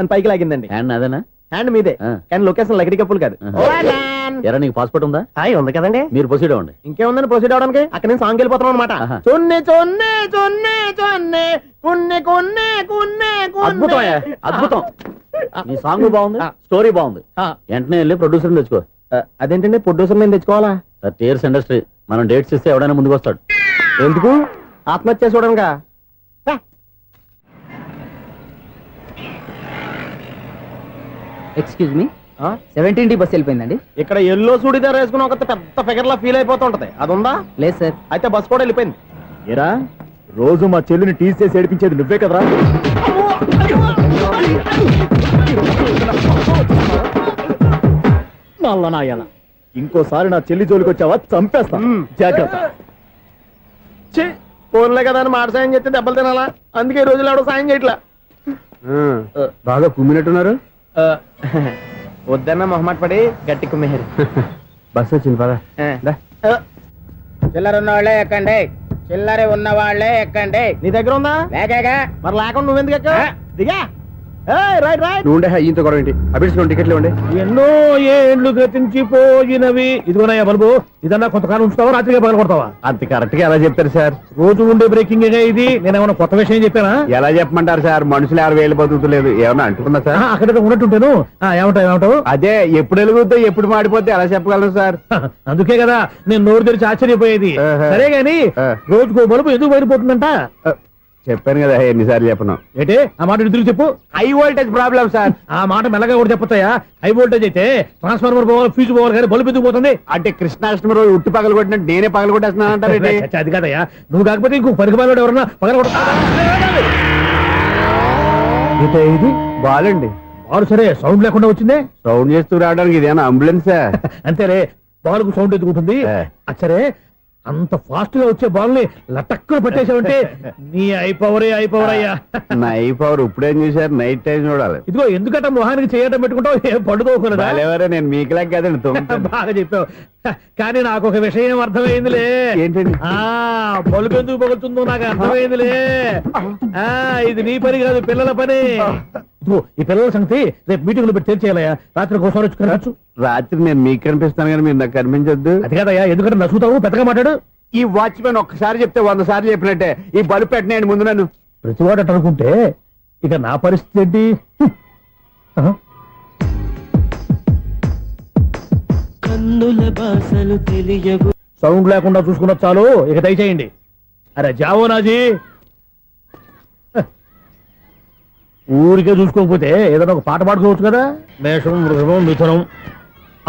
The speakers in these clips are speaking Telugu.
పైకి లాగిందండి. హ్యాండ్ అదేనా? హ్యాండ్ మీదే, కానీ లొకేషన్ లగడి కప్పులు కాదు. ఎరా నీకు పాస్పోర్ట్ ఉందా? ఉంది కదండి. మీరు ప్రొసీడ్ అవ్వండి. ఇంకేముందని ప్రొసీడ్ అవడానికి? అక్కడ నేను సాంగ్ వెళ్ళిపోతాం అనమాట. చొన్నే చొన్నే చొన్నే చొన్నే కున్నే కున్నే కున్నే అద్భుతం, అద్భుతం. నీ సాంగ్ బాగుంది, స్టోరీ బాగుంది. వెంటనే వెళ్ళి ప్రొడ్యూసర్ తెచ్చుకో. అదేంటండి ప్రొడ్యూసర్ నేను తెచ్చుకోవాలా? 30 years ఇండస్ట్రీ, మనం డేట్స్ ఇస్తే ఎవడైనా ముందుకు వస్తాడు. ఎందుకు? ఆత్మహత్య చూడనుగా. Excuse me, 17D bus వెళ్ళిపోయిందండి. ఇక్కడ ఎల్లో చూడిదార్ వేసుకుని ఒక పెద్ద ఫిగర్ లా ఫీల్ అయిపోతుంటది, అది ఉందా? లేదు సార్. అయితే బస్ కూడా వెళ్ళిపోయింది. ఏరా రోజు మా చెల్లిని టీస్ చేసి ఏడిపించేది నువ్వే కదరా? ఇంకోసారి నా చెల్లి జోలికి వచ్చావా చంపేస్తా, జాగ్రత్త. ఫోన్లే కదా అని మాట సాయం చేస్తే దెబ్బలు తినాలా? అందుకే ఈ రోజులు ఎవడో సాయం చేయట్లా. బాగా కుమ్మినట్టున్నారు. వద్దన్న మొహమాట పడి గట్టి కుమ్మేరు. బస్ వచ్చింది పదా. చిల్లర ఉన్న వాళ్ళే ఎక్కండి, చిల్లర ఉన్న వాళ్ళే ఎక్కండి. నీ దగ్గర ఉందా? లేకగా మరి లేకుండా నువ్వెందుకు ఎక్క? దిగా. Right right. నువ్వు ఈయంతో గొడవ ఏంటి? అభిడ్స్ టికెట్లు ఇవ్వండి. ఎన్నో ఏండ్లు గతించిపోయినవి. ఇదిగోనయ్యా బల్బు, ఇదన్నా కొంతకాలం ఉంచుతావా, రాత్రిగా పగల కొడతావా? అంత కరెక్ట్ గా ఎలా చెప్తారు సార్? రోజు ఉండే బ్రేకింగ్ ఇది. నేనేమన్నా కొత్త విషయం చెప్పానా? ఎలా చెప్పమంటారు సార్? మనుషులు ఎవరు వేలు బతుకుతలేదు, ఏమన్నా అంటున్నా సార్? అక్కడ ఉన్నట్టుంటాను. ఏమంటావు? అదే ఎప్పుడు వెలుగుతో ఎప్పుడు మాడిపోతే ఎలా చెప్పగలను సార్? అందుకే కదా నేను నోరు తెరిచి ఆశ్చర్యపోయేది. సరే గాని రోజుకో బల్బు ఎందుకు బయటపోతుందంట? చెప్పాను కదా ఎన్నిసార్లు చెప్పను. ఏంటే ఆ మాట తిరిగి చెప్పు. High voltage problem sir. ఆ మాట మెల్లగా కూడా చెప్పొచ్చాయా? హై వోల్టేజ్ అయితే ట్రాన్స్ఫార్మర్ పోవాలి, ఫ్యూజ్ పోవాలి, కానీ బల్బు ఎందుకు పోతుంది? అంటే కృష్ణాష్టమి రోజు ఉట్టి పగలు కొట్టినట్టు నేనే పగలు కొట్టేస్తున్నాను అంటారు. అది కాదయ్యా, నువ్వు కాకపోతే ఇంకో పనికి బాలు ఎవరన్నా పగల కొట్ట. ఇది బాలండి. బాలు సరే, సౌండ్ లేకుండా వచ్చిందే. సౌండ్ చేస్తూ రావడానికి ఇదేనా అంబులెన్సా? అంతేలే, బాలుకు సౌండ్ ఎందుకుంటుంది? సరే, అంత ఫాస్ట్ గా వచ్చే బాల్ ని లటక్కున పట్టేసావంటే నీ ఐపవర్ అయ్యా. నా ఐపవర్ ఇప్పుడేం చూసారు? నైట్ టైం చూడాలి. ఇదిగో ఎందుకంటే మొహానికి చేయటం పెట్టుకుంటావు, ఏం పండుకోకూడదా? నేను మీకులాగా కదండి. బాగా చెప్పావు, కానీ నాకు ఒక విషయం అర్థమైందిలే. ఏంటండి? బలుపు ఎందుకు పగులుతుందో నాకు అర్థమైందిలే. ఇది నీ పని కాదు, పిల్లల పని. ఈ పిల్లల సంగతి రేపు మీటింగ్ లో పెట్టి తెలిసేయాలయ్యా. రాత్రి కోసం వచ్చి కనవచ్చు. రాత్రి నేను మీకు కనిపిస్తాను కానీ మీరు నాకు కనిపించొద్దు. అది కాదయ్యా, ఎందుకంటే నచ్చుతావు, పెద్దగా మాట్లాడు. ఈ వాచ్మెన్ ఒక్కసారి చెప్తే 100 సార్లు చెప్పినట్టే. ఈ బల్బు పెట్టినాయండి ముందు నన్ను. ప్రతివాడట అనుకుంటే ఇక నా పరిస్థితి ఏంటి? సౌండ్ లేకుండా చూసుకున్న చాలు, ఇక దయచేయండి. అరే జావో నాజీ, ఊరికే చూసుకోకపోతే ఏదైనా ఒక పాట పాడుకోవచ్చు కదా. మేషం, వృషభం, మిథునం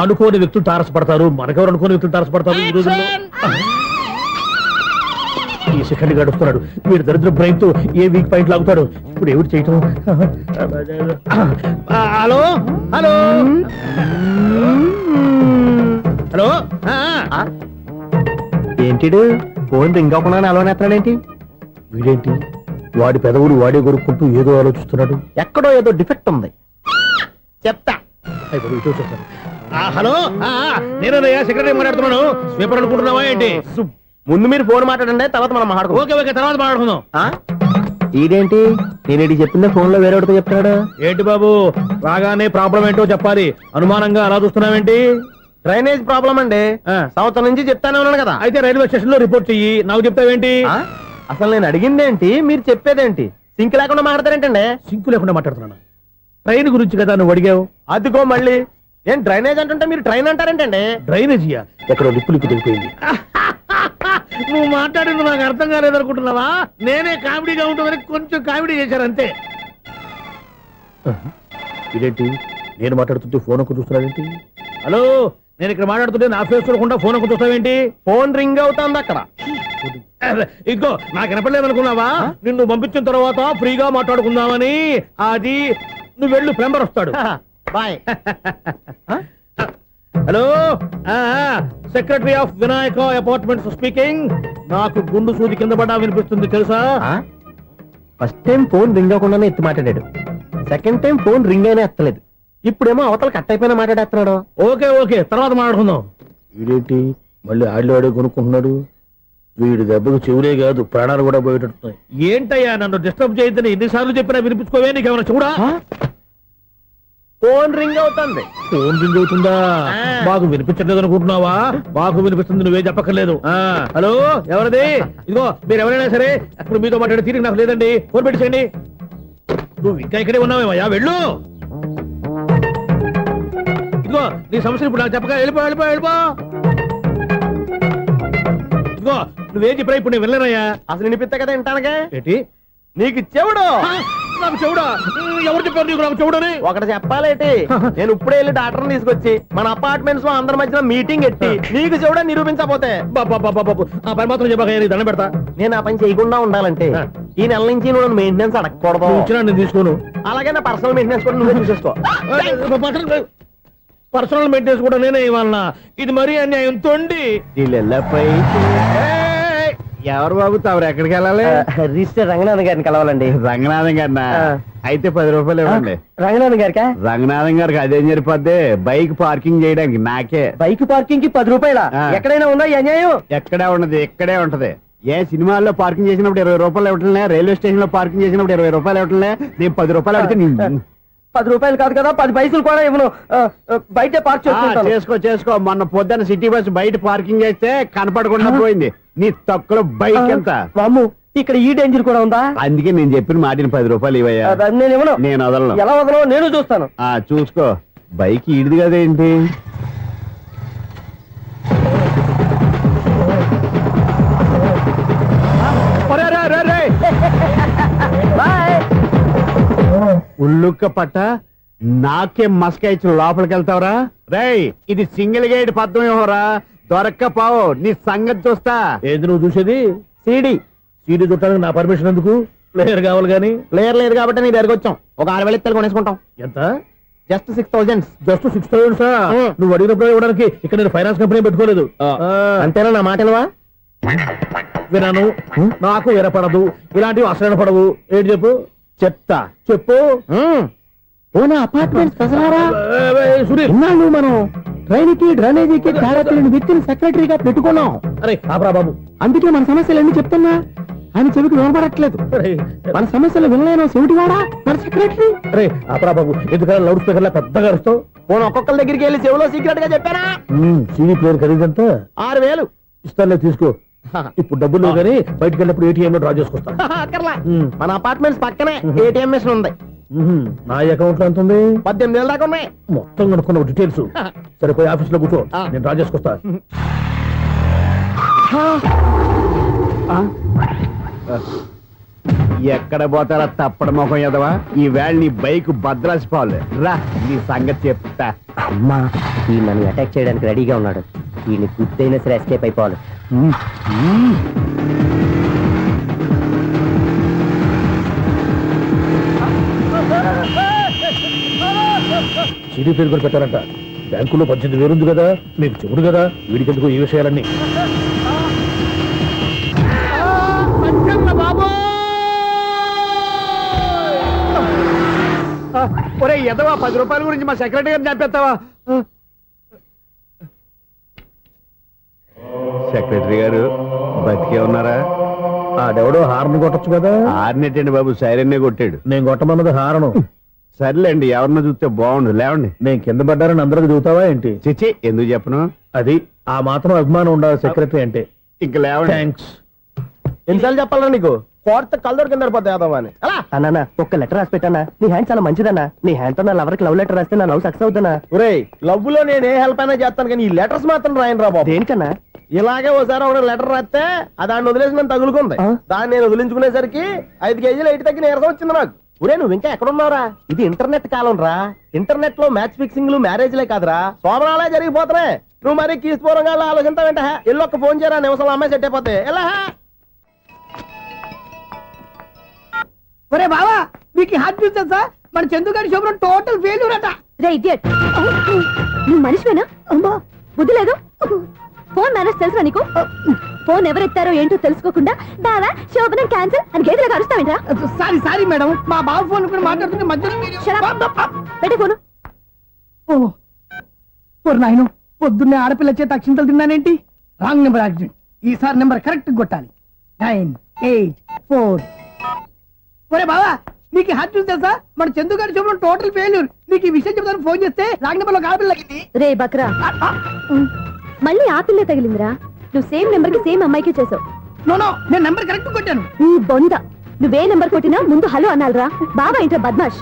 అనుకోని వ్యక్తులు తారసపడతారు. మనకెవరు అనుకోని వ్యక్తులు తారసపడతారు ఈ రోజుల్లో? ఈ సెకండ్ గడుపుతున్నాడు వీడు దరిద్ర బ్రెయిన్ తో. ఏ వీక్ పాయింట్ లాగుతాడు ఇప్పుడు? ఎవరు చేయటం? Hello hello hello. ఏంటి ఫోన్ రింగ్ అవ్వకుండా అలవనేస్తున్నాడేంటి? వీడేంటి వాడి పెదవులు వాడే కొరుక్కుంటూ ఏదో ఆలోచిస్తున్నాడు. ఎక్కడో ఏదో డిఫెక్ట్ ఉంది, చెప్తా. హలో, నేనయ్యా సెక్రటరీ మాట్లాడుతున్నాను. స్వీపర్ అనుకుంటున్నావా ఏంటి? ముందు మీరు ఫోన్ మాట్లాడండి, తర్వాత మనం మాట్లాడుకో. ఓకే ఓకే, తర్వాత మాట్లాడుకుందాం. ఇదేంటి నేను చెప్పిందే ఫోన్ లో వేరే ఒకటి చెప్తాడు? ఏంటి బాబు, రాగానే ప్రాబ్లం ఏంటో చెప్పాలి. అనుమానంగా అలా చూస్తున్నావేంటి? డ్రైనేజ్ ప్రాబ్లం అండి. సంవత్సరం నుంచి చెప్తానే ఉన్నాను కదా. అయితే రైల్వే స్టేషన్ లో రిపోర్ట్ చెయ్యి, నాకు చెప్తావేంటి? అసలు నేను అడిగిందేంటి, మీరు చెప్పేదేంటి? సింక్ లేకుండా మాట్లాడతారేంటండి? సింక్ లేకుండా మాట్లాడుతున్నాను. ట్రైన్ గురించి కదా నువ్వు అడిగావు. అదిగో మళ్ళీ నేను డ్రైనేజ్ అంటుంటే మీరు ట్రైన్ అంటారేంటండి? డ్రైనేజీయా? ఎక్కడో లిప్పులికి తెలిపోయింది. నువ్వు మాట్లాడింది నాకు అర్థం కాలేదనుకుంటున్నావా? నేనే కామెడీగా ఉంటుందని కొంచెం కామెడీ చేశారు అంతే. ఇదేంటి నేను మాట్లాడుతుంటే ఫోన్ ఒక్క చూస్తున్నావేంటి? హలో, నేను ఇక్కడ మాట్లాడుతుంటే నా ఫేస్ చూడకుండా ఫోన్ ఒక్క చూస్తావేంటి? ఫోన్ రింగ్ అవుతుంది అక్కడ. ఇంకో నాకు వినపడలేదు అనుకున్నావా? నిన్ను పంపించిన తర్వాత ఫ్రీగా మాట్లాడుకుందామని. అది నువ్వు వెళ్ళు, ప్లంబర్ వస్తాడు. Bye. Hello, secretary of Vinayaka apartments speaking. నాకు గుండు సూది కింద పడ్డా వినిపిస్తుంది తెలుసా? ఫస్ట్ టైం ఫోన్ రింగ్ అవ్వకుండానే ఎత్తి మాట్లాడాడు, సెకండ్ టైం ఫోన్ రింగ్ అయినా ఎత్తలేదు, ఇప్పుడేమో అవతల కట్ అయిపోయినా మాట్లాడేస్తున్నాడు. ఓకే ఓకే, తర్వాత మాట్లాడుకుందాం. వీడేంటి మళ్ళీ ఆడిలో కొనుక్కుంటున్నాడు? వీడి దెబ్బకు చెవులే కాదు ప్రాణాలు కూడా పోయేటట్టున్నాయి. ఏంటయ్యా నన్ను డిస్టర్బ్ చేయొద్దని ఎన్నిసార్లు చెప్పినా వినిపించుకోవే? నీకేమైనా చూడా? ఫోన్ రింగ్ అవుతుంది. ఫోన్ రింగ్ అవుతుందా? ఆ. మాకు వినిపించట్లేదు అనుకుంటున్నావా? మాకు వినిపిస్తుంది, నువ్వే చెప్పక్కర్లేదు. హలో, ఎవరిది? ఇదిగో మీరు ఎవరైనా సరే ఇప్పుడు మీతో మాట్లాడే తీరిక నాకు లేదండి. ఫోన్ పెట్టేసేయండి. నువ్వు ఇంకా ఇక్కడే ఉన్నావేమయ్యా, వెళ్ళు. ఇదిగో నీ సమస్యలు ఇప్పుడు నాకు చెప్పక వెళ్ళిపో వెళ్ళిపో వెళ్ళిపో. ఇదిగో నువ్వేం చెప్పరా ఇప్పుడు నేను వెళ్ళానయ్యా. అసలు వినిపిస్తా కదా వింటానగా. ఏంటి నీకు చెవుడు నాకు చెవుడా? ఎవరు చెప్పారు నీకు నాకు చెవుడని? ఒకటి చెప్పాలేటి. నేను ఇప్పుడే వెళ్ళి డాక్టర్ని తీసుకొచ్చి మన అపార్ట్మెంట్స్ లో అందరి మధ్యన మీటింగ్ ఎట్టి నీకు చెవుడా నిరూపించకపోతే బాబు ఆ పని మాత్రం చెప్పక దండం పెడతా. నేను ఆ పని చేయకుండా ఉండాలంటే ఈ నెల నుంచి నువ్వు మెయింటెనెన్స్ అడగకూడదు. నువ్వు ఇచ్చినా నేను తీసుకోను. అలాగే నా పర్సనల్ మెయింటెనెన్స్ కూడా నువ్వే చూసేసుకో. పర్సనల్ మెయింటెనెన్స్ కూడా నేనే ఇవ్వాలన్నా? ఇది మరీ అన్యాయం తొండి. ఎవరు బాబు తమరు ఎక్కడికి వెళ్ళాలి? రిజిస్టర్ రంగనాథ్ గారిని కలవాలండి. రంగనాథం గారినా? అయితే 10 రూపాయలు ఇవ్వండి. రంగనాథ్ గారికా? రంగనాథం గారికి అదేం సరిపోద్ది, బైక్ పార్కింగ్ చేయడానికి నాకే. బైక్ పార్కింగ్ కి 10 రూపాయల? ఎక్కడైనా ఉందా ఈ అన్యాయం? ఎక్కడే ఉన్నది, ఇక్కడే ఉంటది. ఏ సినిమాల్లో పార్కింగ్ చేసినప్పుడు 20 రూపాయలు ఇవ్వట్లే, రైల్వే స్టేషన్ లో పార్కింగ్ చేసినప్పుడు 20 రూపాయలు ఇవ్వట్లే, నేను 10 రూపాయలు అడిగితే 10 రూపాయలు కాదు కదా, 10 పైసలు కూడా ఇవ్వను. బయట పార్క్ చేసుకుంటాను. చేసుకో. మొన్న పొద్దున్న సిటీ బస్ బయట పార్కింగ్ చేస్తే కనపడకుండా పోయింది. నీ తక్కువ బైక్ ఎంత? మాము ఇక్కడ ఈ డేంజర్ కూడా ఉందా? అందుకే నేను చెప్పిన మాటిని 10 రూపాయలు ఇవ్వయ్యా. నేను ఇవ్వను. నేను వదలను. ఎలా వదలను నేను చూస్తాను. చూసుకో. బైక్ ఈడిది కదేంటి? ఉల్లుక్క పట్ట నాకే మస్క ఇచ్చిన లోపలికి వెళ్తావరా? రేయ్, ఇది సింగిల్ గేట్ పద్మం ఇవ్వరా, దొరక్కపోవు నీ సంగతి చూస్తా. ఏది నువ్వు చూసేది? సీడీ చుట్టానికి నా పర్మిషన్ ఎందుకు? ప్లేయర్ కావాలి గానీ. ప్లేయర్ లేదు కాబట్టి నీ దగ్గరకు వచ్చాం. ఒక 6,000 ఇత్తలు కొనేసుకుంటాం. ఎంత? జస్ట్ 6,000. జస్ట్ 6,000 నువ్వు అడిగినప్పుడు ఇవ్వడానికి ఇక్కడ నేను ఫైనాన్స్ కంపెనీ పెట్టుకోలేదు. అంతేనా నా మాట వినవా? వినాను, నాకు వినపడదు. ఇలాంటివి అసలు పడవు. ఏంటి చెప్పు? చెప్తా. చెప్పు. అపార్ట్మెంట్ సునీల్, ఇన్నాళ్ళు మనం ట్రైన్కి డ్రైనేజీకి తేడా తెలియని వ్యక్తిని సెక్రటరీగా పెట్టుకున్నాం. అరే ఆపరా బాబు. అందుకే మన సమస్యలు ఎన్ని చెప్తున్నా ఆయన చెవికి వినపడట్లేదు. మన సమస్యలు వినలేను చెవిటి వాడా మన సెక్రటరీ. అరే ఆపరా బాబు, ఎందుకన్నా లౌడ్ స్పీకర్ లా పెద్దగా అరుస్తావు? పోను ఒక్కొక్కరి దగ్గరికి వెళ్ళి చెవిలో సీక్రెట్ గా చెప్పానా? CD player ఖరీదంతా 6,000. ఇస్తానులే, తీసుకో. ఇప్పుడు డబ్బులు లేవు కానీ బయటకు వెళ్ళినప్పుడు ఏటీఎం లో డ్రా చేసుకొస్తా. అక్కర్లా. మన అపార్ట్మెంట్స్ పక్కనే ఏటీఎం మిషన్ ఉంది. నా అకౌంట్ లో ఎంత ఉంది? 18,000 దాకా ఉన్నాయి. మొత్తం కనుక్కున్న డీటెయిల్స్. సరిపోయి ఆఫీస్ లో కూర్చో, నేను డ్రా చేసుకొస్తా. ఎక్కడ పోతారా తప్పడ మొహం ఎదవా? ఈ వేళ నీ బైక్ భద్రాసిపోవాలి. రా, నీ సంగతి చెప్తా. అమ్మా, ఈ నన్ను అటాక్ చేయడానికి రెడీగా ఉన్నాడు. ఈయన గుద్దైనా సరే ఎస్కేప్ అయిపోవాలి. సీడీ ప్లేయర్ కూడా పెట్టారంట. బ్యాంకులో 18,000 ఉంది కదా, మీకు చెబుడు కదా, వీడికి ఎందుకు ఈ విషయాలన్నీ? ఒరే ఎదవా, 10 రూపాయల గురించి మా సెక్రటరీ గారిని చంపేస్తావా? సెక్రటరీ గారు బతికే ఉన్నారా? ఆడెవడో హార్న్ కొట్టచ్చు కదా. ఆరినెట్టండి బాబు, సైరన్నే కొట్టాడు. నేను కొట్టమన్నది హారను. సర్లేండి, ఎవరినో చూస్తే బాగుండు. లేవండి. నేను కింద పడ్డారని అందరికి చూతావా ఏంటి? చిచ్చి, ఎందుకు చెప్పను? అది ఆ మాత్రం అభిమానం ఉండాలి సెక్రటరీ అంటే. ఇంక లేవండి. థ్యాంక్స్. ఎన్నిసార్లు చెప్పాలా నీకు? కోర్టు కళ్ళదొడి కింద పోతాయి. అన్నా ఒక్క లెటర్ రాసి పెట్టానా? నీ హ్యాండ్ చాలా మంచిదన్నా. నీ హ్యాండ్ తో నా లవర్కి లవ్ లెటర్ రాస్తే నా లవ్ సక్సెస్ అవుతానా? ఒరే, లవ్ లో నేను ఏ హెల్ప్ అయినా చేస్తాను కానీ ఈ లెటర్స్ మాత్రం రాయను రా బాబు. దేనికన్నా? ఇలాగే ఓసారి ఒక లెటర్ రాస్తే దాన్ని వదిలేసి నన్ను తగులుకుంది. దాన్ని నేను వదిలించుకునేసరికి 5 కేజీలు 8 తగ్గి నీరసం వచ్చింది నాకు. ఒరే, నువ్వు ఇంకా ఎక్కడున్నావురా? ఇది ఇంటర్నెట్ కాలం రా. ఇంటర్నెట్ లో మ్యాచ్ ఫిక్సింగ్లు మ్యారేజ్లే కాదురా, సోమరాలే జరిగిపోతున్నాయి. నువ్వు మరి కీస్పూరంగా ఆలోచించావంట. ఎల్లు ఒక్క ఫోన్ చేయరా, నిమిషంలో అమ్మాయి సెట్ అయిపోతే. ఎలా? ఒరే బావా, మీకు హార్ట్ చూస్తా మన చందుగారి శుభ్రం టోటల్ ఫెయిల్యూర్ అట. రే ఇడియట్, నువ్వు మనిషివేనా? అమ్మా, బుద్ధి లేదు. ఫోన్ మేనేజ్ తెలుసా నీకు? ఫోన్ ఎవరెత్తారో ఏంటో తెలుసుకోకుండా బావా శోభనం క్యాన్సిల్ అని గేదెలకు అరుస్తావేంట్రా? సారీ మేడం, మా బావ ఫోన్ కూడా మాట్లాడుతుంటే మధ్యలో పెట్టే ఫోను. నాయను, పొద్దున్నే ఆడపిల్ల చేత అక్షింతలు తిన్నానేంటి? Wrong number accident. ఈసారి నెంబర్ కరెక్ట్ కొట్టాలి. 9, 8, 4. ఒరే బావా, నీకు హార్ట్ చూసి తెలుసా మన చందుగారి శుభ్రం టోటల్ ఫెయిల్యూర్. మీకు ఈ విషయం చెప్తాను ఫోన్ చేస్తే రాంగ్ నెంబర్ లో ఆడపిల్ల తగ్గింది. రే బక్రా, మళ్ళీ ఆ పిల్లే తగిలిందిరా. నువ్వు సేమ్ నెంబర్ కి సేమ్ అమ్మాయికే చేసావు. నో నేను నెంబర్ కరెక్ట్ కొట్టాను. నీ బొంద, నువ్వే నెంబర్ కొట్టినా ముందు హలో అనాలిరా. బావా ఇంట్లో బద్మాష్.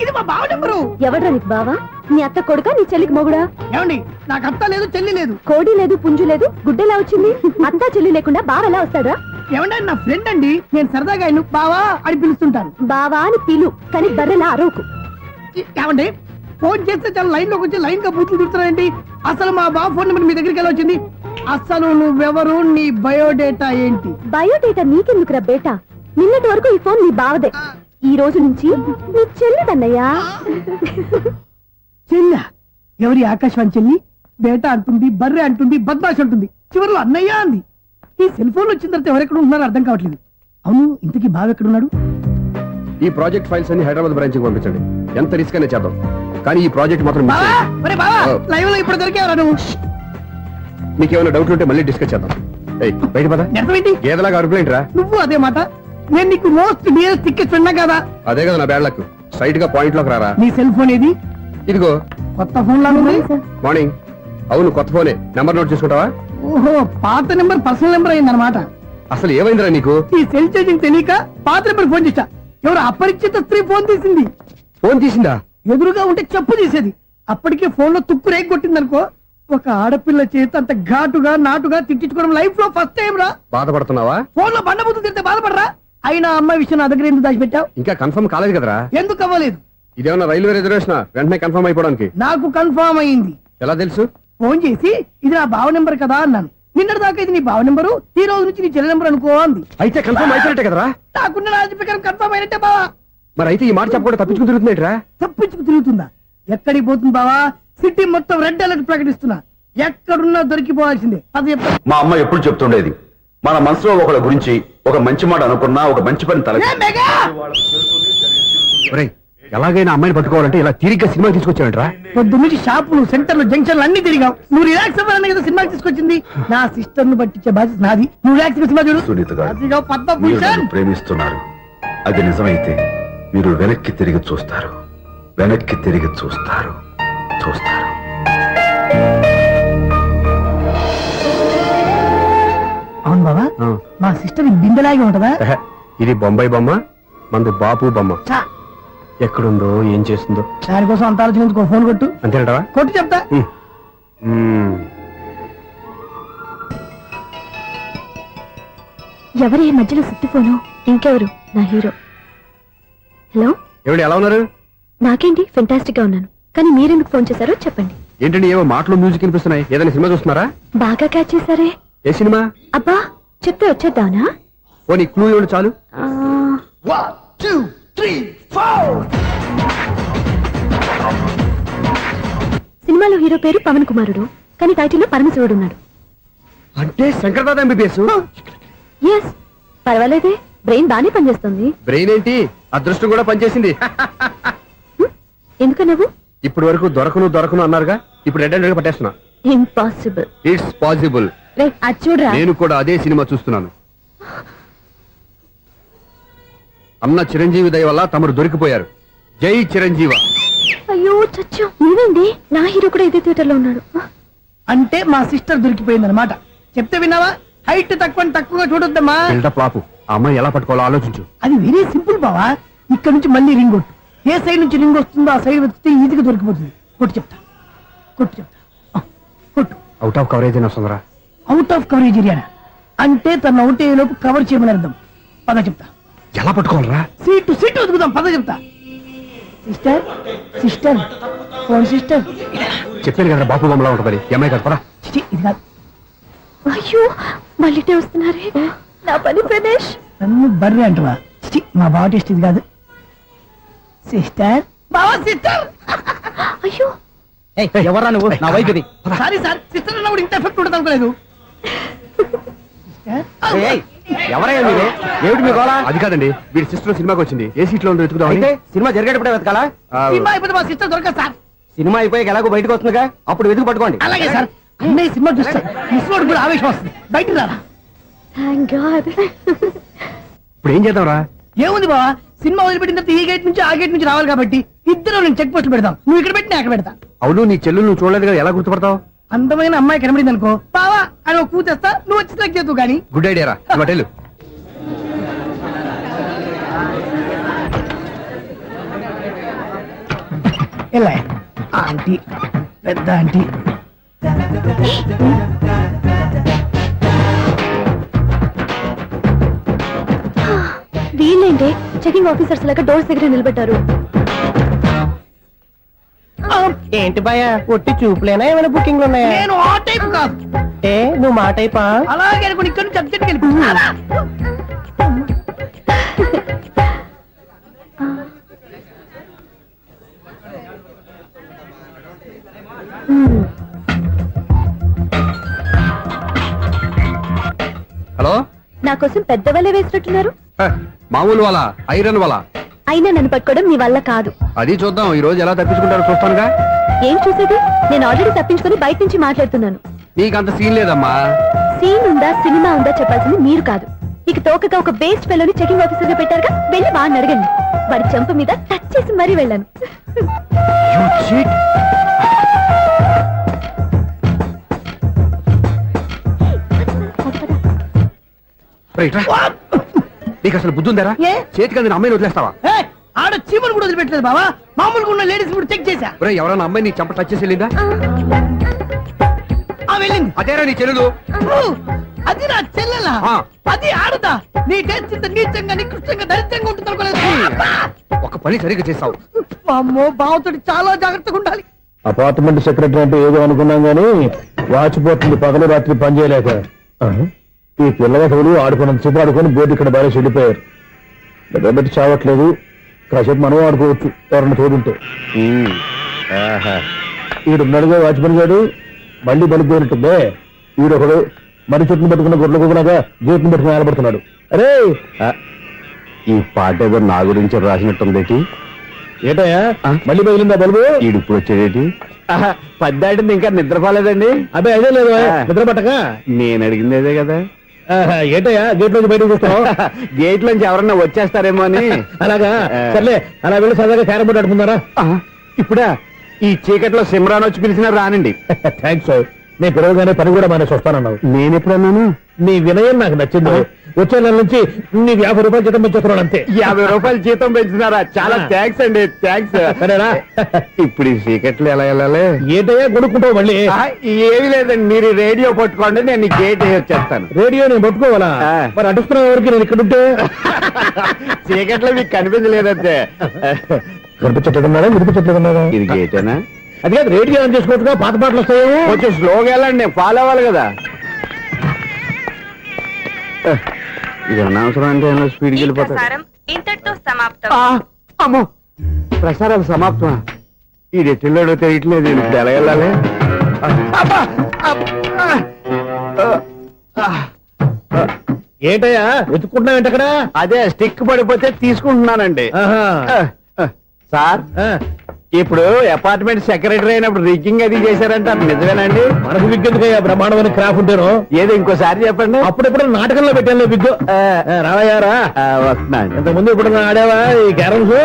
ఇది మా బావ నెంబరు. ఎవడ్రా నీకు బావా? నీ అత్త కొడుక, నీ చెల్లికి మొగుడా? ఏమండి, నాకు అత్త లేదు చెల్లి లేదు. కోడి లేదు, పుంజు లేదు, గుడ్డెలా వచ్చింది? అత్త చెల్లి లేకుండా బావ ఎలా వస్తాడా? ఏమండి, నా ఫ్రెండ్ అండి, నేను సరదాగా ఆయన బావా అని పిలుస్తుంటాను. బావా అని పిలు, కానీ బర్రెలా అరవకు. ఏమండి, ఫోన్ చేస్తే చాలా లైన్ లోకి వచ్చి లైన్ గా బూతులు తిడుతున్నాయండి. అసలు మా బావ ఫోన్ నెంబర్ మీ దగ్గరికి ఎలా వచ్చింది? అసలు నువ్వెవరు, నీ బయోడేటా ఏంటి? బయోడేటా నీకెందుకురా బేటా? నిన్నటి వరకు ఈ ఫోన్ నీ బావదే. ఈ రోజు నుంచి నీ చెల్లిదన్నయ్యా. చెల్ల ఎవరి? ఆకాశవాణి చెల్లి. బేటా అంటుంది, బర్రె అంటుంది, బద్మాష్ అంటుంది, చివరిలో అన్నయ్య అంది. ఈ సెల్ ఫోన్ వచ్చిన తర్వాత ఎవరెక్కడ ఉంటున్నారో అర్థం కావట్లేదు. అవును, ఇంతకీ బావ ఎక్కడున్నాడు? ఈ ప్రాజెక్ట్ ఫైల్స్ అన్ని హైదరాబాద్ బ్రాంచ్ కి పంపించండి. ఎంత రిస్క్ అయినా చేద్దాం, కానీ ఈ ప్రాజెక్ట్ మాత్రం మిస్ బావా, అయ్యింది. ఒరే బావా, లైవ్ లో ఇప్పుడు దొరికేవరా నువ్వు? మీకు ఏమైనా డౌట్ ఉంటే మళ్ళీ డిస్కస్ చేద్దాం. ఏయ్, బయట పద. నిజమేంటి? ఏదలాగా అరుపులేంటి రా? నువ్వు అదే మాట. నేను నీకు మోస్ట్ డియరెస్ట్ టికెట్స్ విన్నా కదా. అదే కదా నా బ్యాడ్ లక్. స్ట్రైట్ గా పాయింట్ లోకి రారా. నీ సెల్ ఫోన్ ఏది? ఇదిగో కొత్త ఫోన్ లాగా ఉంది. మార్నింగ్. అవును, కొత్త ఫోనే. నెంబర్ నోట్ చేసుకుంటావా? ఓహో, పాత నెంబర్ పర్సనల్ నెంబర్ అయిందన్నమాట. అసలు ఏమైందిరా నీకు? ఈ సెల్ చేసింగ్ తెలియక పాత నెంబర్ ఫోన్ చేశా. ఎవరు అపరిచిత స్త్రీ ఫోన్ తీసింది. ఫోన్ తీసిందా? ఎదురుగా ఉంటే చెప్పు తీసేది. అప్పటికే ఫోన్ లో తుక్కు రేగి కొట్టిందనుకో. ఒక ఆడపిల్ల చేత అంత ఘాటుగా నాటుగా తిట్టించుకోవడం లైఫ్ లో ఫస్ట్ టైం రా. బాధపడుతున్నావా? ఫోన్ లో బండబుద్ధి తిడితే బాధపడరా? అయినా అమ్మాయి విషయం నా దగ్గర ఎందుకు దాచిపెట్టావు? ఇంకా కన్ఫర్మ్ కాలేదు కదరా. ఎందుకు అవ్వలేదు? ఇదేమన్నా రైల్వే రిజర్వేషన్? వెంటనే కన్ఫర్మ్ అయిపోవడానికి. నాకు కన్ఫర్మ్ అయింది. ఎలా తెలుసు? ఫోన్ చేసి ఇది నా బావ నెంబర్ కదా అన్నాను. నిన్నటి దాకా ఇది నీ బావ నెంబరు, ఈ రోజు నుంచి నీ చెల్లి నెంబర్ అనుకో అంది. అయితే కన్ఫర్మ్ అయిపోయినట్టే కదరా. నాకున్న రాజు ప్రకారం కన్ఫర్మ్ అయినట్టే బావా. మరి అయితే ఈ మాట చెప్పకుండా తప్పించుకుని తిరుగుతున్నట్రా? తప్పించుకు తిరుగుతుందా? ఎక్కడికి పోతుంది బావా? సిటీ మొత్తం రెడ్ అలర్ట్ ప్రకటిస్తున్నా. ఎక్కడున్నా దొరికిపోవాల్సిందే. అది చెప్ప- మా అమ్మ ఎప్పుడు చెప్తుండేది, మన మనసులో ఒకళ్ళ గురించి ఒక మంచి మాట అనుకున్నా ఒక మంచి పని తల ఏ మెగా! ఒరేయ్, ఎలాగైనా అమ్మాయిని పట్టుకోవాలంటే ఇలా తీరిగ్గా సినిమా తీసుకొచ్చాడంట్రా. పొద్దు నుంచి షాపులు, సెంటర్లు, జంక్షన్లు అన్ని తిరిగావు. నువ్వు రిలాక్స్ అవ్వాలని కదా సినిమాకి తీసుకొచ్చింది. నా సిస్టర్ ను పట్టించే బాధ్యత నాది. నువ్వు రిలాక్స్ గా సినిమా చూడు. సునీత గారు, అదిగో మీరు పద్మభూషణ్. నన్ను ప్రేమిస్తున్నారు. అది నిజమైతే మీరు వెనక్కి తిరిగి చూస్తారు, వెనక్కి తిరిగి చూస్తారు, చూస్తారు. అవును బాబా, ఆ. మా సిస్టర్ బిందెలాగే ఉంటదా? ఎహె, ఇది బొంబాయి బొమ్మ, మంది బాపు బొమ్మ. చా, ఎక్కడుందో ఏం చేస్తుందో. దానికోసం అంత ఆలోచించుకో. ఫోన్ కొట్టు. అంతేనటవా? కొట్టు చెప్తా. ఎవరి ఈ మధ్యలో సుత్తి ఫోను? ఇంకెవరు? నా హీరో. హలో, ఏమిటి ఎలా ఉన్నారు? నాకేంటి ఫెంటాస్టిక్ గా ఉన్నాను, కానీ మీరెందుకు ఫోన్ చేశారో చెప్పండి. ఏంటండి ఏవో మాటలు మ్యూజిక్ వినిపిస్తున్నాయి. ఏదైనా సినిమా చూస్తున్నారా? బాగా క్యాచ్ చేశారే. ఏ సినిమా? అబ్బా, చెప్తే వచ్చేద్దానా? ఓ నీ క్లూ ఇవ్వండి చాలు. సినిమాలో హీరో పేరు పవన్ కుమారుడు, కానీ టైటిల్లో పరమశివుడు ఉన్నాడు. అంటే శంకర్దాద ఎంబీబీఎస్. ఎస్, పర్వాలేదే, బ్రెయిన్ బానే పనిచేస్తుంది. బ్రెయిన్ ఏంటి, అదృష్టం కూడా పనిచేసింది. ఎందుకన్నావు? ఇప్పటి వరకు దొరకను అన్నారుగా, ఇప్పుడు రెడ్ హ్యాండెడ్ గా పట్టేస్తున్నా. ఇంపాసిబుల్. It's possible. రే, అది చూడరా. నేను కూడా అదే సినిమా చూస్తున్నాను. అన్న చిరంజీవి దయ వల్ల తమరు దొరికిపోయారు. జై చిరంజీవ. అయ్యో చచ్చా, నీవేంటి? నా హీరో కూడా ఇదే థియేటర్ లో ఉన్నాడు. అంటే మా సిస్టర్ దొరికిపోయింది అనమాట. చెప్తే విన్నావా? హైట్ తక్కువగా చూడొద్దమ్మా. బిల్డప్ లాపు. ఆ అమ్మాయి ఎలా పట్టుకోవాలో ఆలోచించు. అది వెరీ సింపుల్ బావా. ఇక్కడ నుంచి మళ్ళీ రింగ్ కొట్టు. ఏ సైడ్ నుంచి రింగ్ వస్తుందో ఆ సైడ్ వస్తే ఈజీగా దొరికిపోతుంది. కొట్టు చెప్తా. ఆ, కొట్టు. అవుట్ ఆఫ్ కవరేజ్ అయినా వస్తుందిరా. అవుట్ ఆఫ్ కవరేజ్ ఏరియా అంటే తన అవుట్ అయ్యే లోపు కవర్ చేయమని అర్థం. పద చెప్తా. ఎలా పట్టుకోవాలరా? సీటు వెతుకుదాం. పద చెప్తా. Sister phone sister. చెప్పాను కదా బాపు బొమ్మలా ఉంటుంది. ఎంఐ కదా పరా. చిచి, ఇది కాదు. అయ్యో, మళ్ళీ వస్తున్నారే. నా పని ప్రదేశ్. నన్ను బర్రె అంటవా? చిచి, మా బావ టేస్ట్ ఇది కాదు. సిస్టర్, బావా సిస్టర్. అయ్యో, ఎవరా నువ్వు? నా వైపు ఇది. సారీ సార్, సిస్టర్ అన్నప్పుడు ఇంత ఎఫెక్ట్ ఉంటుంది అనుకోలేదు. ఎవరయ్యా మీరే? ఏమిటి మీ గోళ? అది కాదండి, వీడి సిస్టర్ సినిమాకి వచ్చింది. ఏ సీట్ లో ఉందో వెతుకుదాం. అయితే సినిమా జరిగేటప్పుడే వెతకాలా? సినిమా అయిపోతే మా సిస్టర్ దొరకదు సార్. సినిమా అయిపోయాక ఎలాగో బయటకు వస్తుందిగా, అప్పుడు వెతుకు పట్టుకోండి. అలాగే సార్. అన్నయ్య సినిమా చూస్తారు, మిస్లోడు కూడా ఆవేశం వస్తుంది. బయట రారా. Thank God. ఇప్పుడు ఏం చేద్దాంరా? ఏముంది బావా, సినిమా వదిలిపెట్టిన తర్వాత ఈ గేట్ నుంచి ఆ గేట్ నుంచి రావాలి కాబట్టి ఇద్దరు నేను చెక్ పోస్ట్ పెడతాం. నువ్వు ఇక్కడ పెట్టి నేను అక్కడ పెడతా. అవును నీ చెల్లు నువ్వు చూడలేదు కదా, ఎలా గుర్తుపడతావు? అందమైన అమ్మాయి కనబడింది అనుకో బావా అని ఒక కూతేస్తా, నువ్వు వచ్చి సెలెక్ట్ చేద్దు కానీ. గుడ్ ఐడియా రా, హోటల్. ఎలా ఆంటీ, పెద్ద ఆంటీ. వీళ్ళేంటి చెకింగ్ ఆఫీసర్స్ లాగా డోర్స్ దగ్గర నిలబెట్టారు. ఏంటి భయ ఒట్టి చూపులేనా ఏమైనా బుకింగ్లు ఉన్నాయా? నేను ఆ టైప్ కాదు. ఏ నువ్వు మాట అయిపా? అలాగే అనుకుని ఇక్కడ నుంచి అర్జెంట్కి వెళ్ళిపో. హలో, నా కోసం పెద్ద వలే వేసినట్టున్నారు. మామూలు వాళ్ళ ఐరన్ వాళ్ళ. అయినా నన్ను పట్టుకోవడం మీ వల్ల కాదు. అది చూద్దాం ఈ రోజు ఎలా తప్పించుకుంటారో చూస్తానుగా. ఏం చూసేది? నేను ఆల్రెడీ తప్పించుకొని బయట నుంచి మాట్లాడుతున్నాను. నీకంత సీన్ లేదమ్మా. సీన్ ఉందా సినిమా ఉందా చెప్పాల్సింది మీరు కాదు. నీకు తోకగా ఒక బేస్ట్ ఫెలోని చెకింగ్ ఆఫీసర్ గా పెట్టారుగా, వెళ్ళి వాడిని అడగండి. వాడి చెంప మీద టచ్ చేసి మరీ వెళ్ళాను. నీకు అసలు బుద్ధి ఉందారా? ఏ? చేతికి అందిన అమ్మాయిని వదిలేస్తావా? ఆడ చీమలు కూడా వదిలిపెట్టలేదు బావా. మామూలుగా ఉన్న లేడీస్ కూడా చెక్ చేశా. ఒరే, ఎవరైనా అమ్మాయి నీ చంప టచ్ చేసి వెళ్ళిందా? వెళ్ళింది. అదేరా నీ చెల్లెలు. అది నా చెల్లెలా? ఆ. అది ఆడదా? నీ టేస్ట్ ఇంత నీచంగా నికృష్టంగా దరిద్రంగా ఉంటుంది అనుకోలేదు. ఒక పని సరిగ్గా చేస్తావు. అమ్మో, బావతోటి చాలా జాగ్రత్తగా ఉండాలి. అపార్ట్మెంట్ సెక్రటరీ అంటే ఏదో అనుకున్నాం గానీ వాచిపోతుంది పగలు రాత్రి పని చేయలేక. ఈ పిల్లగటోడు ఆడుకున్నంత సేపు ఆడుకొని బోర్డు ఇక్కడ బాగా చెడిపోయారు. నిద్రబెట్టి చావట్లేదు. కాసేపు మనం ఆడుకోవచ్చు ఎవరన్నా తోడుంటే. ఈడున్నాడుగా వాచ్మెన్ గారు, మళ్ళీ బలిపోయినట్టుందే. ఈడొకడు మరి చెట్టును పట్టుకున్న గొడ్ల కుక్కలాగా గేట్ను పట్టుకుని నిలబడుతున్నాడు. అరే, ఈ పాట ఏదో నా గురించి రాసినట్టుంది. ఏటయ్యా మళ్ళీ బదిలిందా బల్బు? ఈడిప్పుడు వచ్చేదేటి? పద్దాటింది ఇంకా నిద్రపోలేదండి. అదే అదే లేదు నిద్ర పట్టక. నేను అడిగింది అదే కదా. ఏటయ్యా గేట్ నుంచి బయటకు చూస్తావు? గేట్ లోంచి ఎవరన్నా వచ్చేస్తారేమో అని. అలాగా, సర్లే అలా వెళ్ళి సరదాగా క్యారం బోర్డు ఆడుకుందారా? ఇప్పుడా? ఈ చీకట్లో సిమ్రాన్ వచ్చి పిలిచినా రానండి. థ్యాంక్స్. నేను పిలవగానే పని కూడా మానేసి వస్తానన్నావు. నేను ఎప్పుడన్నాను? నీ వినయం నాకు నచ్చింది. వచ్చే నెల నుంచి నీకు 50 రూపాయలు జీతం పెంచుతున్నాను అంతే. 50 రూపాయలు జీతం పెంచుతున్నారా? చాలా థ్యాంక్స్ అండి, థ్యాంక్స్. సరేనా? ఇప్పుడు ఈ చీకట్లు ఎలా వెళ్ళాలి? ఏంటయ్యా కొనుక్కుంటావు మళ్ళీ? ఏమీ లేదండి, మీరు రేడియో పట్టుకోండి, నేను గేట్ వచ్చేస్తాను. రేడియో నేను పట్టుకోవాలా? మరి అడుస్తున్నా ఎవరికి నేను ఇక్కడ ఉంటే? చీకట్లో మీకు కనిపించలేదంటే. కనిపించట్లేదన్నారా వినిపించట్లేదన్నారా? ఇది గేటేనా? అది కాదు, రేడియో ఆన్ చేసుకోవచ్చుగా, పాత పాటలు వస్తాయేమో. కొంచెం స్లోగా వెళ్ళండి, నేను ఫాలో అవ్వాలి కదా. ఇది అనవసరం అంటే స్పీడ్కి వెళ్ళిపోతాడు. ఇంతటితో సమాప్తం. అమ్మో, ప్రసారాలు సమాప్తమా? ఈ రెట్టిల్లోడో తెలియట్లేదు, ఇప్పుడు ఎలా వెళ్ళాలి? ఏంటయ్యా వెతుక్కుంటున్నావు ఏంటి అక్కడ? అదే స్టిక్ పడిపోతే తీసుకుంటున్నానండి. సార్, ఇప్పుడు అపార్ట్మెంట్ సెక్రటరీ అయినప్పుడు రిగ్గింగ్ అది చేశారంటే అది నిజమేనండి? మనకు విగ్గెందుకయ్యా, బ్రహ్మాండమైన క్రాఫ్ ఉంటాను. ఏదో ఇంకోసారి చెప్పండి. అప్పుడెప్పుడు నాటకంలో పెట్టాను విగ్గు. రావయ్యారా? వస్తున్నాను. ఇంతకుముందు ఇప్పుడు ఆడావా ఈ క్యారమ్స్?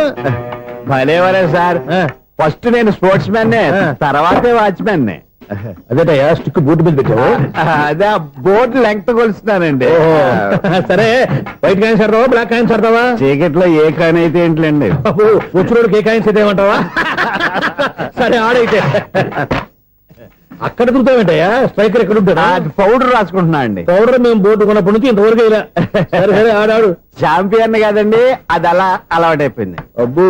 భలేవరే సార్, ఫస్ట్ నేను స్పోర్ట్స్ మ్యాన్, తర్వాతే వాచ్మెన్. అదేటయ్యా స్టిక్ బూట్ మీద పెట్టావు? అదే ఆ బోర్డు లెంగ్త్ కొలుస్తున్నానండి. సరే, వైట్ కాయిన్స్ ఆడతావా బ్లాక్ కాయిన్స్ ఆడతావా? చీకట్లో ఏ కాయిన్ అయితే ఏంట్లేండి. వచ్చినోడికి ఏ కాయిన్స్ అయితే ఏమంటావా? సరే ఆడైతే. అక్కడ తిరుగుతావేంటయ్యా? స్ట్రైకర్ ఎక్కడ ఉంటాడా? పౌడర్ రాసుకుంటున్నా అండి. పౌడర్ మేము బోర్డు కొన్నప్పటి నుంచి ఇంతవరకు ఇలా. సరే సరే ఆడాడు. చాంపియన్ కాదండి, అది అలా అలవాటైపోయింది. అబ్బు,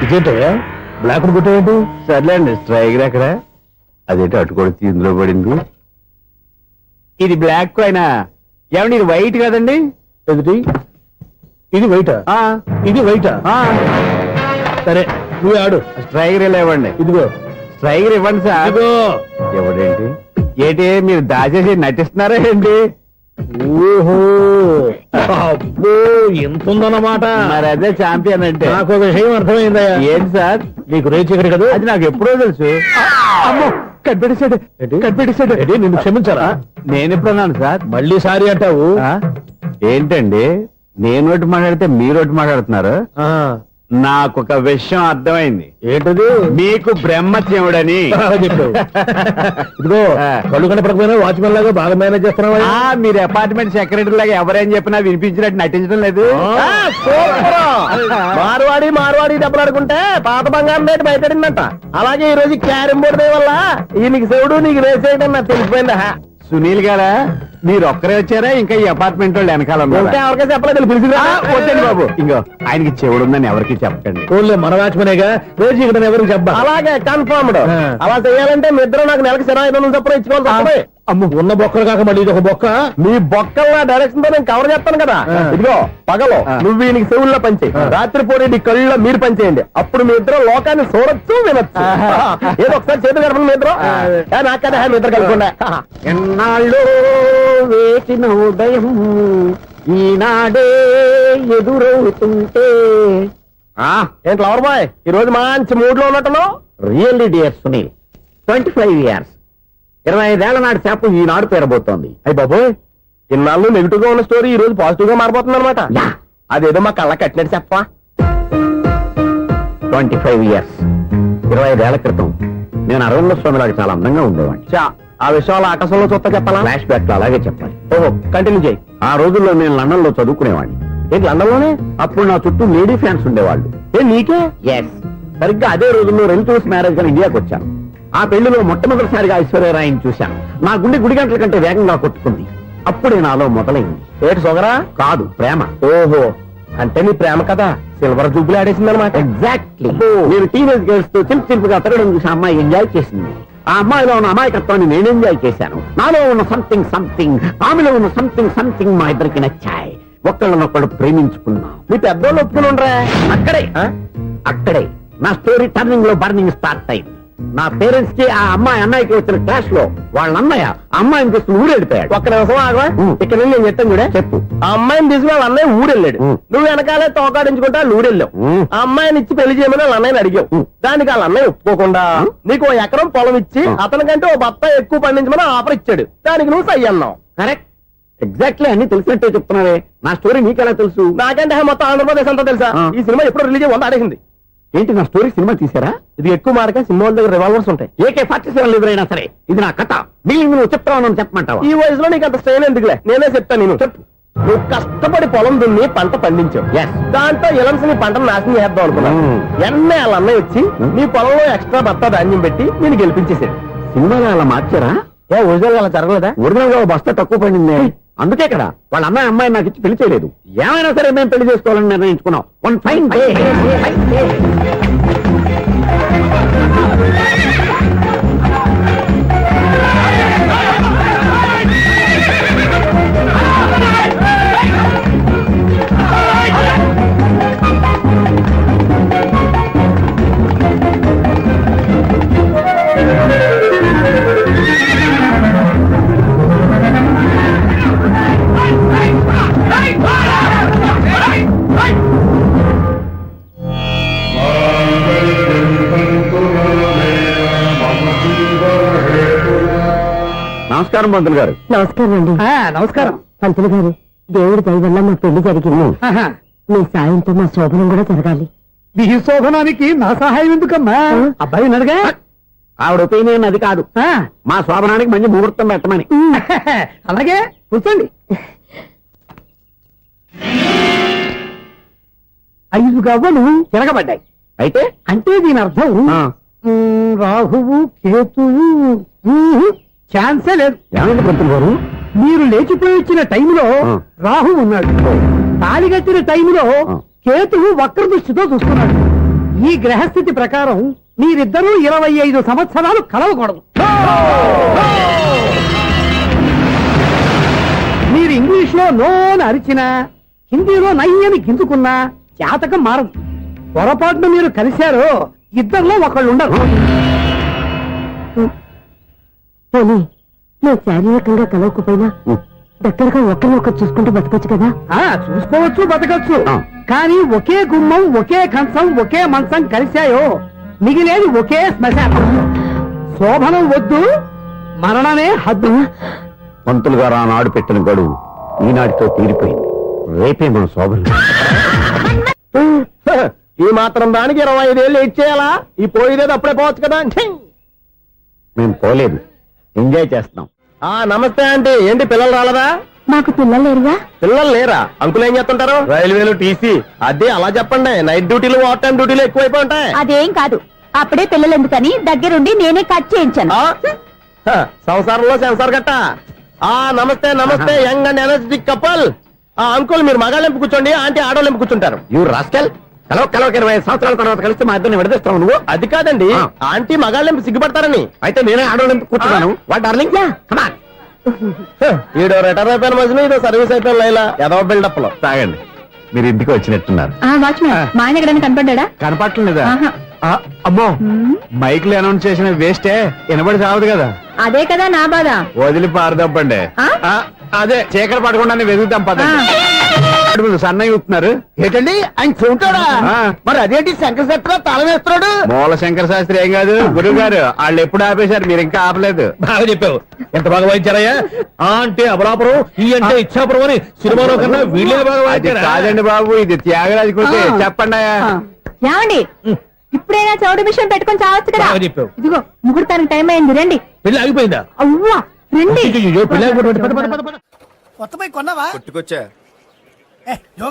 ఇదేంటయ్యా బ్లాక్ కొట్టావేంటి? సర్లేండి, స్ట్రైకర్ ఎక్కడ? అదేంటి అటుకొడితే ఇందులో పడింది. ఇది బ్లాక్ కాయిన్. ఏమండి ఇది వైట్ కదండి? ఎదుటి ఇది వైటా? ఇది వైటా? సరే నువ్వు ఆడు. స్ట్రైకర్ ఇలా ఇవ్వండి. ఇదిగో స్ట్రైకర్ ఇవ్వండి సార్. ఇదిగో. ఎవడేంటి ఏంటి మీరు దాచేసి నటిస్తున్నారా ఏంటి? ఓహో, అబ్బో ఎంత ఉందన్నమాట. మరి అదే ఛాంపియన్ అంటే. నాకు ఒక విషయం అర్థమైందయ్యా. ఏంటి సార్? నీకు రేచి ఇక్కడ కదా? అది నాకు ఎప్పుడో తెలుసు. అమ్మో, కనిపెట్టేశాడు కనిపెట్టేశాడు ఏంటి, నిన్ను క్షమించాలా? నేను ఎప్పుడన్నాను సార్? మళ్ళీ సారీ అంటావు? ఆ? ఏంటండి నేను ఒకటి మాట్లాడితే మీరు ఒకటి మాట్లాడుతున్నారు? ఆ, నాకు ఒక విషయం అర్థమైంది. ఏంటది? మీకు బ్రహ్మత్యముడని. అలా చెప్పావు. ఇదిగో, కళ్ళు కనపడకపోయినా వాచ్మెన్ లాగా బాగా మేనేజ్ చేస్తున్నావా? మీరు అపార్ట్మెంట్ సెక్రటరీ లాగా ఎవరేం చెప్పినా వినిపించినట్టు నటించడం లేదు. ఆ, సూపర్. మార్వాడి దెబ్బలాడుకుంటే పాత బంగారం రేటు బయటడిందంట. అలాగే ఈ రోజు క్యారం బోర్డు దే వల్ల ఈయనకి శివుడు నీకు రేసేయడం నాకు తెలిసిపోయిందా? సునీల్ గారా, మీరు ఒక్కరే వచ్చారా ఇంకా ఈ అపార్ట్మెంట్ వాళ్ళు వెనకాల ఉన్నారా? ఇంకా ఎవరికైనా చెప్పలేదు, పిలిచిరా. వద్దండి బాబు, ఇంకో ఆయనకి చెవుడుందని ఎవరికి చెప్పకండి. ఓన్లీ మన వాచ్మెనేగా, రోజు ఇక్కడ ఎవరికి చెప్పా. అలాగే కన్ఫర్మ్డ్. ఆ. అలా చేయాలంటే మీ ఇద్దరు నాకు నెలకు 500 చొప్పున ఇచ్చుకోవాలి తప్పదు. అమ్మ, ఉన్న బొక్కలు కాక మళ్ళీ ఇది ఒక బొక్క. మీ బొక్కల డైరెక్షన్ తో నేను కవర్ చేస్తాను కదా. ఆ. ఇదిగో పగలో ఆ. నువ్వు ఈయనకి చెవుల్లో పంచే, రాత్రిపూట నీ కళ్ళలో మీరు పంచేయండి. అప్పుడు మీ ఇద్దరు లోకాన్ని చూడొచ్చు వినొచ్చు. ఏదో ఒకసారి చేతులు గడపండి మీ ఇద్దరు. నాకు కదా మీ ఇద్దరు కలుపుకుండా. ఎన్నాళ్ళు వేసిన ఉదయం ఈనాడే ఎదురవుతుంటే. ఏంటి లవర్ బాయ్, ఈ రోజు మంచి మూడ్ లో ఉన్నట్టున్నావు. రియల్లీ డియర్ సునీల్, 25 years 25 ఏళ్ల నాటి చేప ఈనాడు పేరబోతోంది. అయ్యి బాబోయ్, ఇన్నాళ్ళు నెగిటివ్ గా ఉన్న స్టోరీ ఈ రోజు పాజిటివ్ గా మారిపోతుంది అనమాట. యా. అదేదో మా కళ్ళ కట్టినట్టు చెప్పా. 25 years 25 ఏళ్ల క్రితం నేను అరవింద స్వామి లాగా చాలా అందంగా ఉండేవాడిని. చా, ఆ విషయాలు ఆకాశంలో చూస్తా చెప్పాలా? ఫ్లాష్ బ్యాక్ లో అలాగే చెప్పాలి. ఓహో, కంటిన్యూ చేయి. ఆ రోజుల్లో నేను లండన్ లో చదువుకునేవాడిని. ఏంటి లండన్ లోనే? అప్పుడు నా చుట్టూ లేడీ ఫ్యాన్స్ ఉండేవాళ్ళు. నీకే? ఎస్, సరిగ్గా అదే రోజుల్లో రిలేటివ్స్ మ్యారేజ్ గా ఇండియాకి వచ్చాను. ఆ పెళ్లిలో మొట్టమొదటిసారిగా ఐశ్వర్యరాయని చూశాను. నా గుండె గుడి గంటల కంటే వేగంగా కొట్టుకుంది. అప్పుడే నాలో మొదలైంది. ఏటి సొగరా? కాదు, ప్రేమ. ఓహో, అంటే నీ ప్రేమ కదా సిల్వర్ జూబ్లీ ఆడేసింది అనమాట. ఎగ్జాక్ట్లీ. నేను టీనేజ్ గర్ల్స్ తో చిలుపుగా తిరగడం చూసి అమ్మాయి ఎంజాయ్ చేసింది. ఆ అమ్మాయిలో ఉన్న అమాయకత్వాన్ని నేను ఎంజాయ్ చేశాను. నాలో ఉన్న సంథింగ్ ఆమెలో ఉన్న సంథింగ్ మా ఇద్దరికి నచ్చాయి. ఒకళ్ళనొక్కడు ప్రేమించుకున్నాం. మీ పెద్దోళ్ళు ఒప్పుకుని ఉండరా? అక్కడే నా స్టోరీ టర్నింగ్ లో బర్నింగ్ స్టార్ట్ అయింది. నా పేరెంట్స్ కి ఆ అమ్మాయి అన్నయ్యకి వచ్చిన క్లాష్ లో వాళ్ళ అన్నయ్య ఆ అమ్మాయిని తీసుకుని ఊరెళ్ళిపోయాడు. ఒక్క నిమిషం ఆగవా. ఇక్కడ నుండి నేను చెప్తాను కూడా. చెప్పు. ఆ అమ్మాయిని తీసుకుని వాళ్ళ అన్నయ్య ఊరెళ్ళాడు. నువ్వు వెనకాలే తోకాడించుకుంటా ఊరెళ్ళావు. ఆ అమ్మాయిని ఇచ్చి పెళ్లి చేయమని వాళ్ళ అన్నయ్యని అడిగావు. దానికి వాళ్ళ అన్నయ్య ఒప్పుకోకుండా నీకు 1 ఎకరం పొలం ఇచ్చి అతనికంటే 1 బత్త ఎక్కువ పండించమని ఆఫర్ ఇచ్చాడు. దానికి నువ్వు సై అన్నావు. కరెక్ట్, ఎగ్జాక్ట్లీ అన్ని తెలిసినట్టే చెప్తున్నావే. నా స్టోరీ నీకెలా తెలుసు? నాకంటే మొత్తం ఆంధ్రప్రదేశ్ అంతా తెలుసా. ఈ సినిమా ఎప్పుడు రిలీజ్ 100 ఆడేసింది. ఏంటి, నా స్టోరీ సినిమా తీసారా? ఇది ఎక్కువ మార్క సినిమా వాళ్ళ దగ్గర రివాల్వర్స్ ఉంటాయి. AK-47 ఎదురైనా సరే ఇది నా కథ. మిగిలిన నువ్వు చెప్తావు చెప్పమంటావా? ఈ వయసులో నీకు అంత స్ట్రెయిన్ ఎందుకులే, నేనే చెప్తాను. నేను చెప్పు. నువ్వు కష్టపడి పొలం దున్ని పంట పండించావు. Yes. దాంతో ఇలన్స్ నీ పంటను నాశనం చేద్దాం అనుకున్నావు. ఎన్నే వాళ్ళ అన్నయ్య వచ్చి నీ పొలంలో ఎక్స్ట్రా బత్తా ధాన్యం పెట్టి నేను గెలిపించేసాడు. సినిమాలో అలా మార్చారా? ఒరిజినల్ అలా జరగలేదా? ఒరిజినల్ గా ఓ బస్తా తక్కువ పడింది. అందుకే కదా వాళ్ళ అమ్మాయి నాకు ఇచ్చి పెళ్లి చేయలేదు. ఏమైనా సరే మేము పెళ్లి చేసుకోవాలని నిర్ణయించుకున్నాం. One fine day. నమస్కారం పంతులు గారు. నమస్కారం అండి. నమస్కారం. పంతులు గారు, దేవుడి దయ వల్ల మా పెళ్లి జరిగింది. మీ సాయంతో మా శోభనం కూడా జరగాలి. మీ శోభనానికి నా సహాయం ఎందుకమ్మా? అబ్బాయి ఉన్నాడుగా. ఆవిడ ఒపీనియన్ అది కాదు. మా శోభనానికి మంచి ముహూర్తం పెట్టమని. అలాగే కూర్చోండి. 5 గవ్వలు తిరగబడ్డాయి. అయితే అంటే దీని అర్థం రాహువు కేతువు ఛాన్సే లేదు. ఏమైంది పంతులు గారు? మీరు లేచిపోయి వచ్చిన టైంలో రాహు ఉన్నాడు. తాళి కట్టిన టైంలో కేతువు వక్ర దృష్టితో చూస్తున్నాడు. ఈ గ్రహస్థితి ప్రకారం మీరిద్దరూ 25 సంవత్సరాలు కలవకూడదు. మీరు ఇంగ్లీష్ లో నోని అరిచినా, హిందీలో నయ్యని గింజుకున్నా జాతకం మారదు. పొరపాటున మీరు కలిశారో ఇద్దరిలో ఒకళ్ళు ఉండరు. పోనీ మేము శారీరకంగా కలవకపోయినా దగ్గరగా ఒకరినొకరు చూసుకుంటూ బతకొచ్చు కదా. చూసుకోవచ్చు, బతకచ్చు. కానీ ఒకే గుమ్మం, ఒకే కంచం, ఒకే మంచం కలిశాయో మిగిలేది ఒకే శ్మశానం. శోభనం వద్దు, మరణమే హద్దు. పంతులు గారు ఆనాడు పెట్టిన గడువు ఈనాటితో తీరిపోయింది. రేపే మన శోభనం. ఈ మాత్రం దానికి 25 ఏళ్ళు ఇచ్చేయాలా? ఈ పోయేదేదో అప్పుడే పోవచ్చు కదా. ఛీ! మేము పోలేదు, ఎంజాయ్ చేస్తున్నాం. నమస్తే ఆంటీ. ఏంటి పిల్లలు రాలదా? మాకు పిల్లలు లేరుగా. పిల్లలు లేరా? అంకులు ఏం చేస్తుంటారు? రైల్వేలు, టీసీ. అదే అలా చెప్పండి. నైట్ డ్యూటీలు, ఓవర్ టైం డ్యూటీలు ఎక్కువైపోయి ఉంటాయి. అదేం కాదు, అప్పుడే పిల్లలు ఎందుకని దగ్గరుండి నేనే కట్ చేయించాను. సంసారంలో సెన్సార్ గట్ట. నమస్తే నమస్తే, young and energetic couple. Uncle మీరు మగాళ్ళెంపు కూర్చోండి, ఆంటీ ఆడోళ్ళెంపు కూర్చుంటారు. యూ రాస్కల్, కలవ 20 సంవత్సరాల తర్వాత కలిస్తే మా ఇద్దరిని విడదీస్తావు నువ్వు. అది కాదండి, ఆంటీ మగాళ్ళెంపు సిగ్గుపడతారని. అయితే నేనే ఆడవాళ్ళని కూర్చున్నాను. What darling, come on. ఈడో రిటైర్ అయిపోయిన మధ్యన ఇదో సర్వీస్ అయిపోయిన లైలా ఏదో బిల్డప్ లో. తాగండి, మీరు ఇంటికి వచ్చినట్టున్నారు. వాచ్మెన్ మా ఆయన ఎక్కడైనా కనపడ్డా? కనపట్లేదా? అమ్మో, మైక్ లో అనౌన్స్ చేసిన వేస్టే, వినబడి సావదు కదా. అదే కదా నా బాధ. వదిలి పారదప్పండి. అదే చీకటి పడకుండా వెతుకుతాం పదండి. సన్నయ్య చూస్తున్నారు ఏంటండి ఆయన చూంటాడా? మరి అదేంటి శంకర శెట్టిలో తాళం వేస్తున్నాడు? మూల శంకర శాస్త్రి ఏం కాదు, గురువు గారు వాళ్ళు ఎప్పుడు ఆపేశారు, మీరు ఇంకా ఆపలేదు. బాగా చెప్పావు. ఎంత బాగా వాయించారయ్యా. ఆ అంటే అబలాపురం, ఈ అంటే ఇచ్చాపురం అని సినిమాలో కన్నా వీళ్ళే బాగా అది వాయించారా? కాదండి బాబు, ఇది త్యాగరాజ కృతి. చెప్పండి అయ్యా. ఏమండి, ఇప్పుడైనా చౌడు మిషన్ పెట్టుకొని చావచ్చు కదా. బాగా చెప్పావు. ఇదిగో ముహూర్తానికి టైం అయింది, రండి. పెళ్లి ఆగిపోయిందా? అవ్వా రండి. అయ్యయ్యో, పెళ్లి ఆగిపోయింది. పద, పద, పద, పద. కొత్త బైక్ కొన్నావా? కొట్టుకొచ్చా.